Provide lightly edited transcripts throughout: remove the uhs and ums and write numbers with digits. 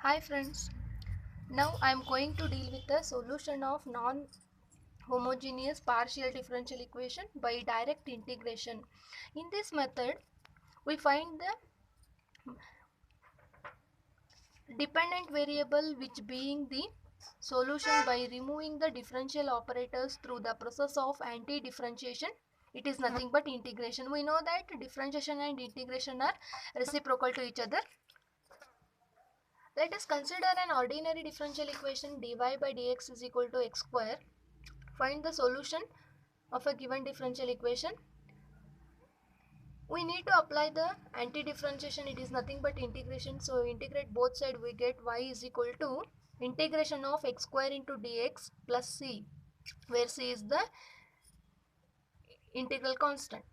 Hi friends, now I am going to deal with the solution of non-homogeneous partial differential equation by direct integration. In this method, we find the dependent variable which being the solution by removing the differential operators through the process of anti-differentiation. It is nothing but integration. We know that differentiation and integration are reciprocal to each other. Let us consider an ordinary differential equation dy by dx is equal to x square. Find the solution of a given differential equation. We need to apply the anti-differentiation. It is nothing but integration. So integrate both sides, we get y is equal to integration of x square into dx plus c, where c is the integral constant.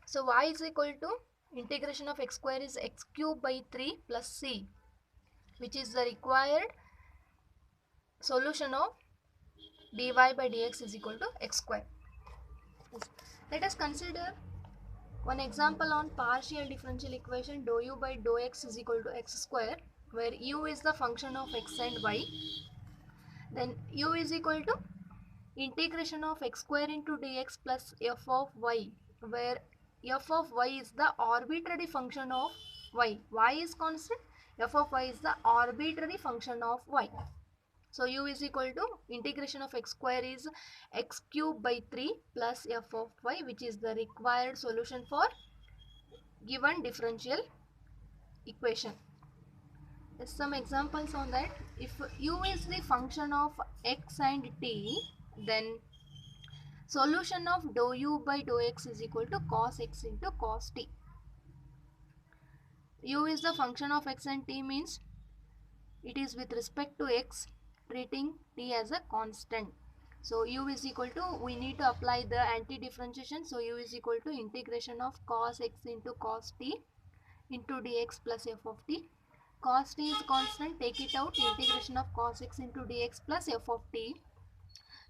So y is equal to integration of x square is x cube by 3 plus c, which is the required solution of dy by dx is equal to x square. Let us consider one example on partial differential equation dou u by dou x is equal to x square, where u is the function of x and y. Then u is equal to integration of x square into dx plus f of y, where f of y is the arbitrary function of y. Y is constant, f of y is the arbitrary function of y. So u is equal to integration of x square is x cube by 3 plus f of y, which is the required solution for given differential equation. Some examples on that. If u is the function of x and t, then solution of dou u by dou x is equal to cos x into cos t. U is the function of x and t means it is with respect to x, treating t as a constant. So u is equal to, we need to apply the anti-differentiation. So u is equal to integration of cos x into cos t into dx plus f of t. Cos t is constant, take it out, integration of cos x into dx plus f of t.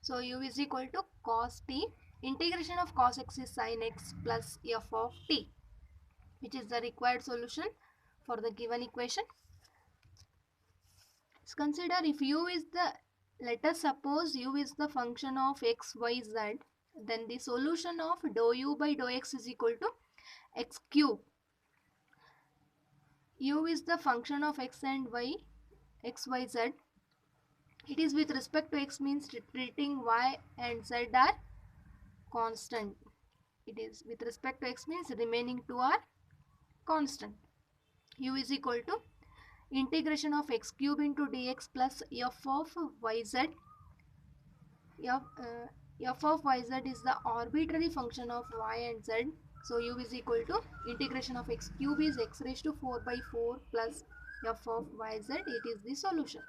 So u is equal to cos t, integration of cos x is sin x plus f of t, which is the required solution for the given equation. Let's consider if u is the, let us suppose u is the function of x, y, z, then the solution of dou u by dou x is equal to x cube. U is the function of x and y, x, y, z. It is with respect to x means treating y and z are constant. It is with respect to x means remaining two are constant. U is equal to integration of x cube into dx plus f of yz. F of yz is the arbitrary function of y and z. So u is equal to integration of x cube is x raised to 4 by 4 plus f of yz. It is the solution.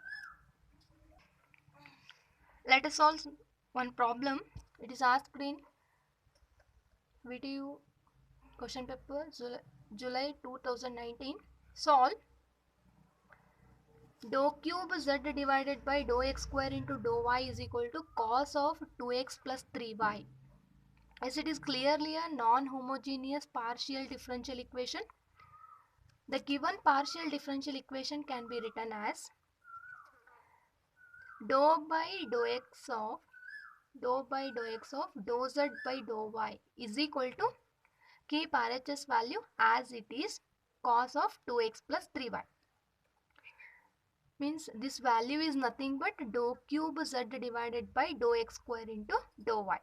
Let us solve one problem. It is asked in VTU question paper July 2019. Solve dou cube z divided by dou x square into dou y is equal to cos of 2x plus 3y. As it is clearly a non-homogeneous partial differential equation, the given partial differential equation can be written as dou by dou x of dou z by dou y is equal to, keep RHS value as it is, cos of 2x plus 3y. Means this value is nothing but dou cube z divided by dou x square into dou y.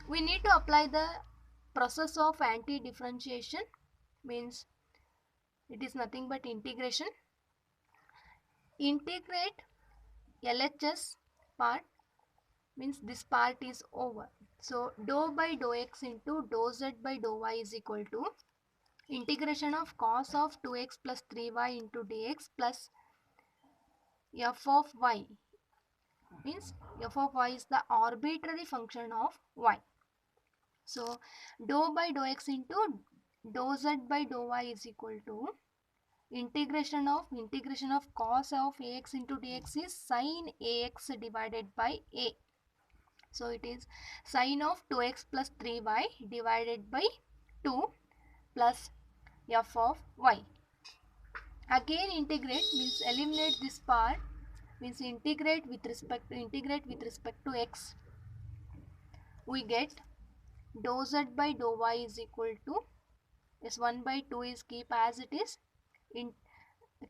We need to apply the process of anti-differentiation, means it is nothing but integration. Integrate LHS part, means this part is over. So dou by dou x into dou z by dou y is equal to integration of cos of 2x plus 3y into dx plus f of y, means f of y is the arbitrary function of y. So dou by dou x into dou z by dou y is equal to integration of cos of ax into dx is sin ax divided by a. So it is sin of 2x plus 3y divided by 2 plus f of y. Again integrate means eliminate this part, means integrate with respect to x. We get dou z by dou y is equal to, is 1 by 2 is keep as it is,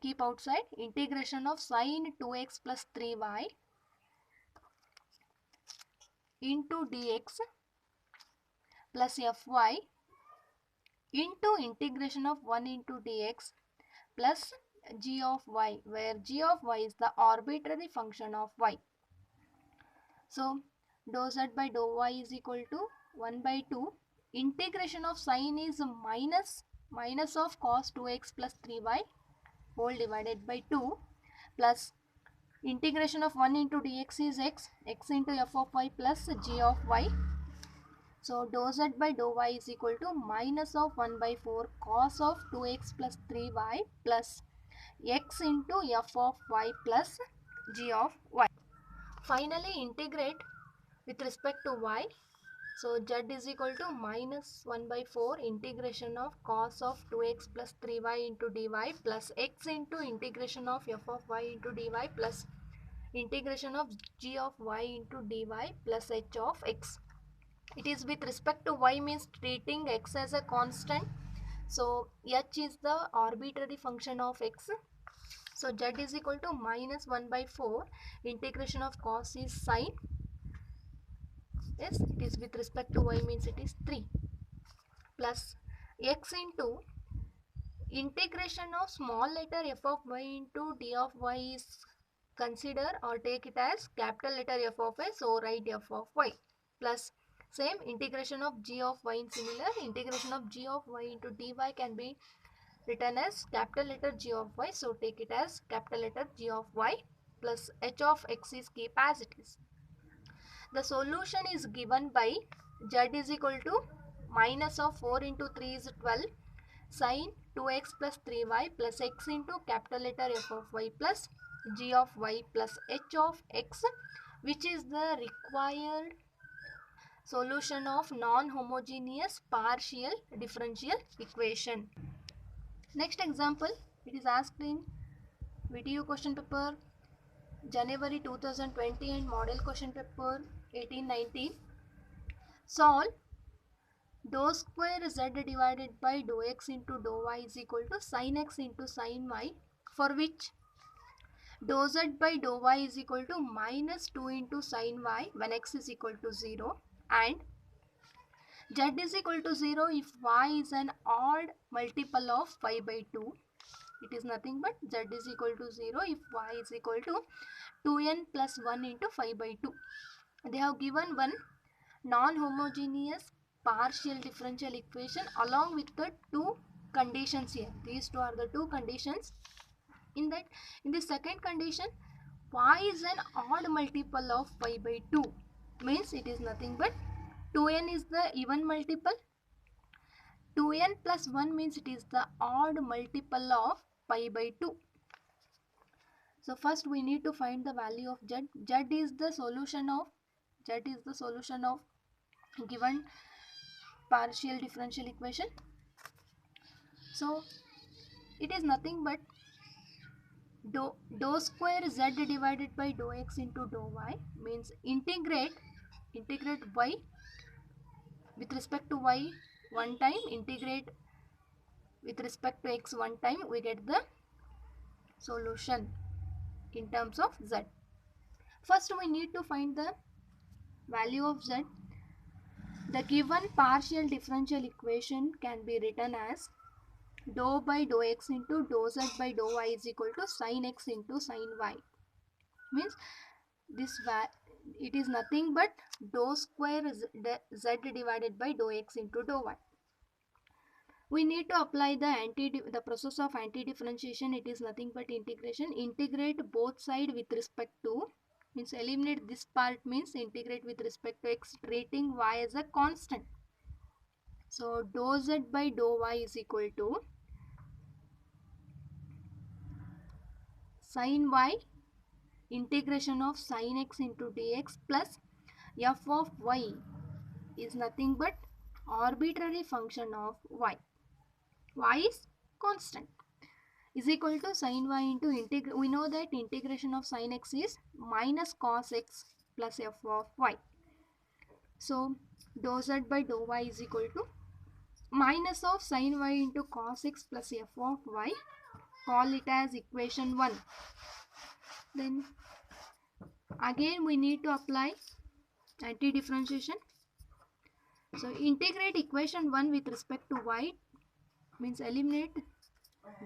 keep outside, integration of sine 2x plus 3y into dx plus fy into integration of 1 into dx plus g of y, where g of y is the arbitrary function of y. So dou z by dou y is equal to 1 by 2. Integration of sine is minus of cos 2x plus 3y whole divided by 2 plus integration of 1 into dx is x into f of y plus g of y. So dou z by dou y is equal to minus of 1 by 4 cos of 2x plus 3y plus x into f of y plus g of y. Finally integrate with respect to y. So z is equal to minus 1 by 4 integration of cos of 2x plus 3y into dy plus x into integration of f of y into dy plus integration of g of y into dy plus h of x. It is with respect to y means treating x as a constant. So h is the arbitrary function of x. So z is equal to minus 1 by 4 integration of cos is sine. Yes, it is with respect to y means it is 3 plus x into integration of small letter f of y into d of y is consider or take it as capital letter f of y, so write f of y plus same integration of g of y in similar integration of g of y into dy can be written as capital letter g of y, so take it as capital letter g of y plus h of x is keep as it is. The solution is given by z is equal to minus of 4 into 3 is 12 sine 2x plus 3y plus x into capital letter f of y plus g of y plus h of x, which is the required solution of non-homogeneous partial differential equation. Next example, it is asked in video question paper January 2020 and model question paper 1819. Solve dou square z divided by dou x into dou y is equal to sin x into sin y, for which dou z by dou y is equal to minus 2 into sin y when x is equal to 0 and z is equal to 0 if y is an odd multiple of 5 by 2. It is nothing but z is equal to 0 if y is equal to 2n plus 1 into 5 by 2. They have given one non-homogeneous partial differential equation along with the two conditions here. These two are the two conditions. In the second condition, y is an odd multiple of 5 by 2, means it is nothing but 2n is the even multiple, 2n plus 1 means it is the odd multiple of pi by 2. So first we need to find the value of z. Z is the solution of given partial differential equation. So it is nothing but dou square z divided by dou x into dou y, means integrate y with respect to y one time, integrate with respect to x one time, we get the solution in terms of z. First we need to find the value of z. The given partial differential equation can be written as dou by dou x into dou z by dou y is equal to sin x into sin y. Means this it is nothing but dou square z divided by dou x into dou y. We need to apply the process of anti-differentiation. It is nothing but integration. Integrate both sides with respect to, means eliminate this part, means integrate with respect to x, treating y as a constant. So dou z by dou y is equal to sin y integration of sin x into dx plus f of y is nothing but arbitrary function of y. y is constant, is equal to sin y into we know that integration of sin x is minus cos x plus f of y. So dou z by dou y is equal to minus of sin y into cos x plus f of y. Call it as equation 1. Then again we need to apply anti-differentiation. So integrate equation 1 with respect to y means eliminate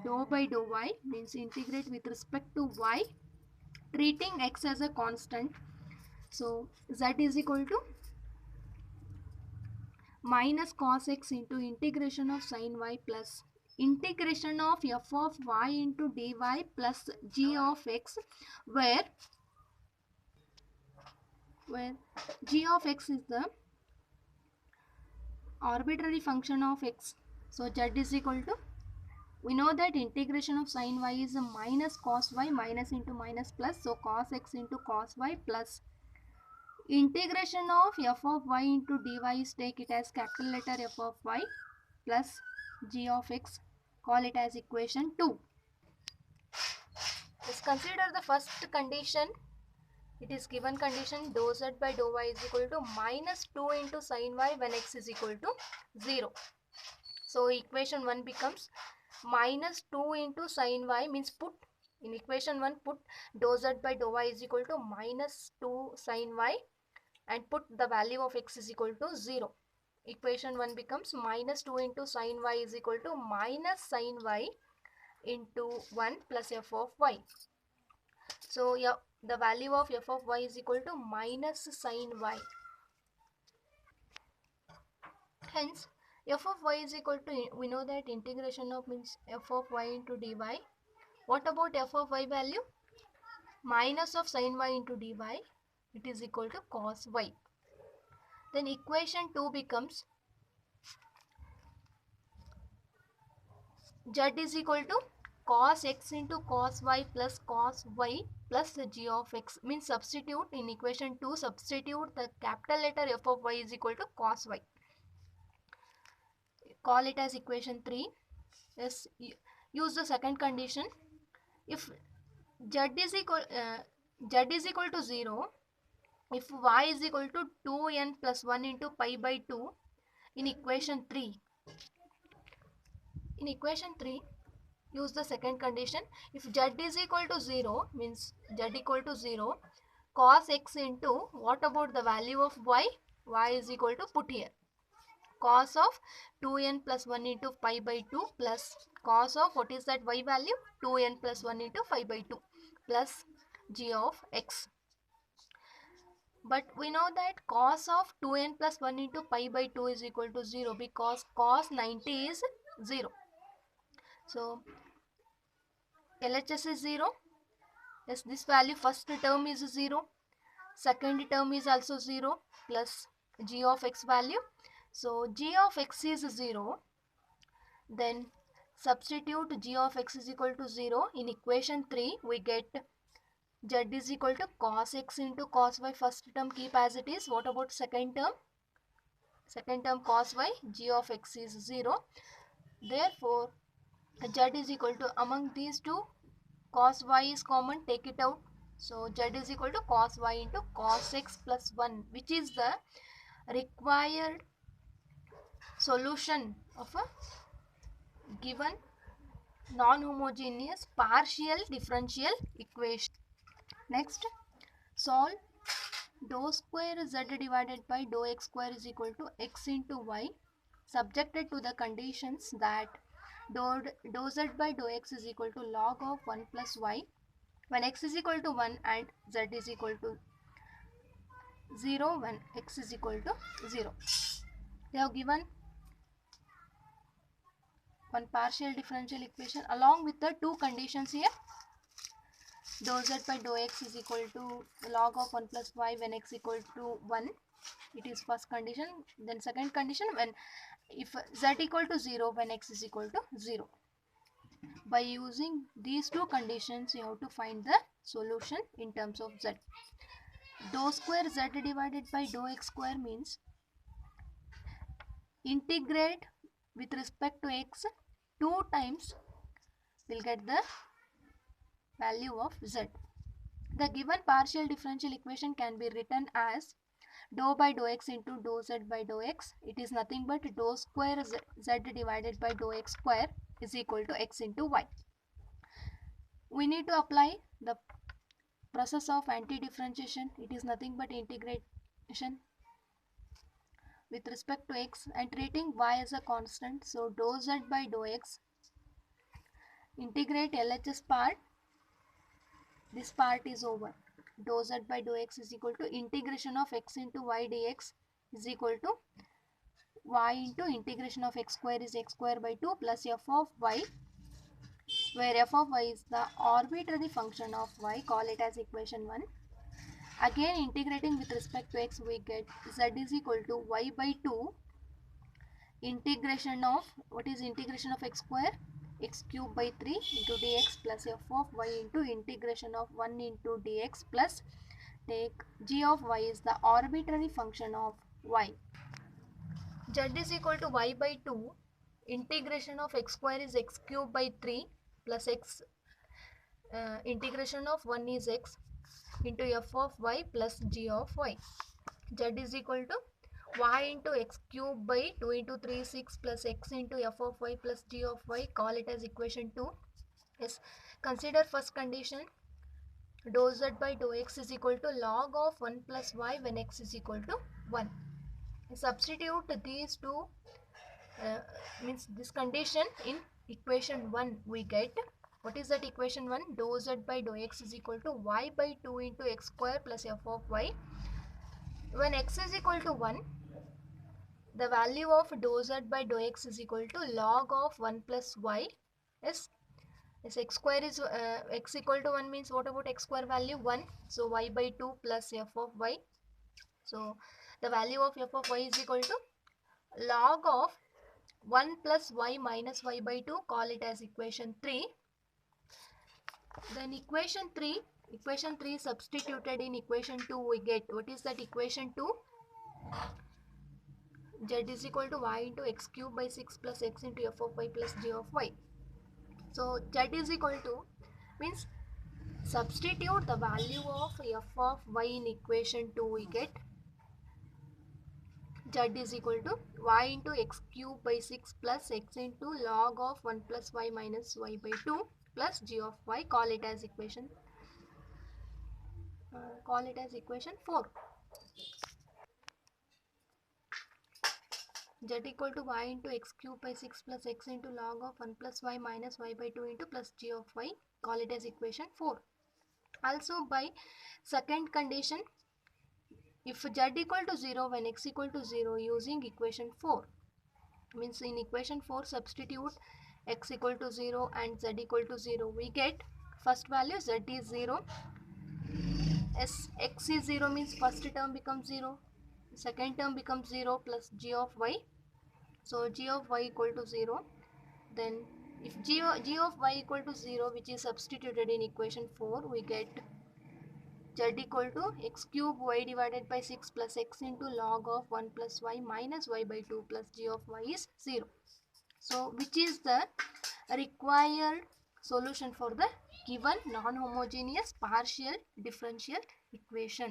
dou by dou y, means integrate with respect to y, treating x as a constant. So z is equal to minus cos x into integration of sin y plus integration of f of y into dy plus g of x, where g of x is the arbitrary function of x. So z is equal to, we know that integration of sin y is a minus cos y, minus into minus plus, so cos x into cos y plus integration of f of y into dy is, take it as capital letter f of y plus g of x, call it as equation 2. Let's consider the first condition. It is given condition dou z by dou y is equal to minus 2 into sin y when x is equal to 0. So equation 1 becomes minus 2 into sin y, means put in equation 1 put dou z by dou y is equal to minus 2 sin y and put the value of x is equal to 0. Equation 1 becomes minus 2 into sin y is equal to minus sin y into 1 plus f of y. So yeah, the value of f of y is equal to minus sin y. Hence f of y is equal to, we know that integration of means f of y into dy. What about f of y value? Minus of sin y into dy, it is equal to cos y. Then equation 2 becomes z is equal to cos x into cos y plus cos y plus the g of x, means substitute in equation 2, substitute the capital letter f of y is equal to cos y. Call it as equation 3. Yes, use the second condition. If z is equal to 0, if y is equal to 2n plus 1 into pi by 2 in equation 3. In equation 3, use the second condition. If z is equal to 0, means z equal to 0, cos x into, what about the value of y? Y is equal to, put here, cos of 2n plus 1 into pi by 2 plus cos of, what is that y value? 2n plus 1 into pi by 2 plus g of x. But we know that cos of 2n plus 1 into pi by 2 is equal to 0 because cos 90 is 0. So LHS is 0. Yes, this value, first term is 0. Second term is also 0 plus g of x value. So g of x is 0. Then substitute g of x is equal to 0. In equation 3, we get z is equal to cos x into cos y. First term keep as it is. What about second term? Second term cos y, g of x is 0. Therefore, z is equal to, among these two, cos y is common, take it out. So z is equal to cos y into cos x plus 1, which is the required solution of a given non-homogeneous partial differential equation. Next, solve dou square z divided by dou x square is equal to x into y, subjected to the conditions that dou z by dou x is equal to log of 1 plus y when x is equal to 1 and z is equal to 0 when x is equal to 0. They have given one partial differential equation along with the two conditions here. Dou z by dou x is equal to log of 1 plus y when x equal to 1. It is first condition. Then second condition, when if z equal to 0 when x is equal to 0. By using these two conditions, you have to find the solution in terms of z. Dou square z divided by dou x square means integrate with respect to x 2 times we'll get the value of z. The given partial differential equation can be written as dou by dou x into dou z by dou x. It is nothing but dou square z divided by dou x square is equal to x into y. We need to apply the process of anti-differentiation. It is nothing but integration with respect to x and treating y as a constant. So dou z by dou x, integrate LHS part, this part is over. Dou z by dou x is equal to integration of x into y dx is equal to y into integration of x square is x square by 2 plus f of y, where f of y is the arbitrary function of y, call it as equation 1. Again integrating with respect to x, we get z is equal to y by 2 integration of, what is integration of x square? X cube by 3 into dx plus f of y into integration of 1 into dx plus take g of y is the arbitrary function of y. Z is equal to y by 2 integration of x square is x cube by 3 plus x integration of 1 is x into f of y plus g of y. Z is equal to y into x cube by 2 into 3 6 plus x into f of y plus g of y, call it as equation 2. Yes, consider first condition, dou z by dou x is equal to log of 1 plus y when x is equal to 1. Substitute these two means this condition in equation 1, we get, what is that equation 1? Dou z by dou x is equal to y by 2 into x square plus f of y. When x is equal to 1, the value of dou z by dou x is equal to log of 1 plus y. Yes, x square is x equal to 1 means what about x square value? 1. So y by 2 plus f of y. So the value of f of y is equal to log of 1 plus y minus y by 2, call it as equation 3. Then equation 3 substituted in equation 2, we get, what is that equation 2? Z is equal to y into x cube by 6 plus x into f of y plus g of y. So Z is equal to means substitute the value of f of y in equation 2, we get Z is equal to y into x cube by 6 plus x into log of 1 plus y minus y by 2 plus g of y, call it as equation 4. Z equal to y into x cube by 6 plus x into log of 1 plus y minus y by 2 into plus g of y, call it as equation 4. Also by second condition, if z equal to 0 when x equal to 0, using equation 4, means in equation 4 substitute x equal to 0 and z equal to 0, we get first value z is 0, as x is 0 means first term becomes 0, second term becomes 0 plus g of y. So g of y equal to 0. Then if g of y equal to 0, which is substituted in equation 4, we get z equal to x cube y divided by 6 plus x into log of 1 plus y minus y by 2 plus g of y is 0. So which is the required solution for the given non-homogeneous partial differential equation?